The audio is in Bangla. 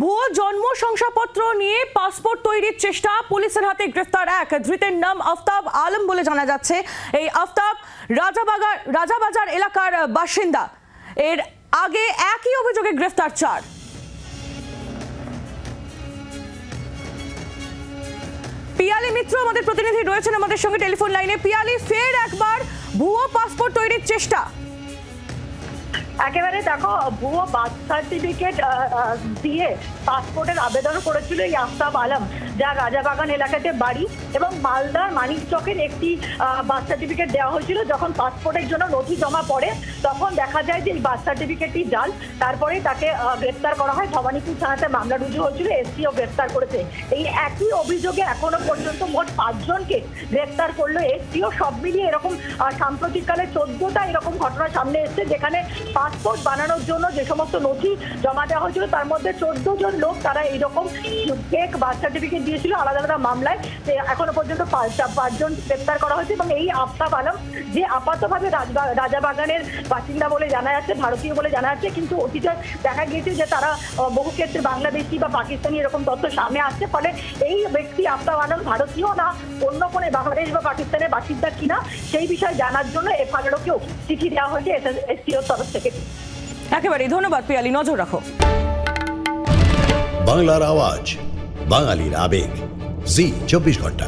ভুয়ো জন্ম শংসাপত্র নিয়ে পাসপোর্ট তৈরির চেষ্টা, পুলিশের হাতে গ্রেফতার এক ধৃতের নাম আফতাব আলম বলে জানা যাচ্ছে। এই আফতাব রাজাবাজার এলাকার বাসিন্দা। এর আগে একই অভিযোগে গ্রেফতার 4। পিয়ালি মিত্র আমাদের প্রতিনিধি রয়েছেন আমাদের সঙ্গে টেলিফোন লাইনে। পিয়ালি, ফের একবার ভুয়ো পাসপোর্ট তৈরির চেষ্টা। একেবারে দেখো, ভুয়ো বার্থ সার্টিফিকেট দিয়ে পাসপোর্টের আবেদন করেছিল এই আফতাব আলম, যার রাজাবাগান এলাকাতে বাড়ি, এবং মালদার মানিকচকের একটি বার্থ সার্টিফিকেট দেওয়া হয়েছিল। যখন পাসপোর্টের জন্য নথি জমা পড়ে তখন দেখা যায় যে এই বার্থ সার্টিফিকেটটি জাল। তারপরে তাকে গ্রেফতার করা হয়। ভবানীপুর থানাতে মামলা রুজু হয়েছিল, এসপিও গ্রেফতার করেছে। এই একই অভিযোগে এখনো পর্যন্ত মোট 5 জনকে গ্রেফতার করলো এসপিও। সব মিলিয়ে এরকম সাম্প্রতিককালে 14টা এরকম ঘটনা সামনে এসছে, যেখানে পাসপোর্ট বানানোর জন্য যে সমস্ত নথি জমা দেওয়া হয়েছিল তার মধ্যে 14 জন লোক তারা এইরকম ফেক বার্থ সার্টিফিকেট দিয়েছিল আলাদা আলাদা মামলায়। এখনো পর্যন্ত 5 জন গ্রেফতার করা হয়েছে। এবং এই আফতাব আলম, যে আপাতভাবে রাজাবাগানের বাসিন্দা বলে জানা যাচ্ছে, ভারতীয় বলে জানা যাচ্ছে, কিন্তু অতীতে দেখা গিয়েছে যে তারা বহু ক্ষেত্রে বাংলাদেশি বা পাকিস্তানি এরকম তথ্য সামনে আসছে। ফলে এই ব্যক্তি আফতাব আলম ভারতীয় না অন্য কোনো বাংলাদেশ বা পাকিস্তানের বাসিন্দা কিনা সেই বিষয়ে জানার জন্য এফআইআরকেও চিঠি দেওয়া হয়েছে এসপিওর তরফ থেকে। একেবারে ধন্যবাদ পিয়ালি, নজর রাখো। বাংলার আওয়াজ, বাঙালির আবেগ, জি 24 ঘন্টা।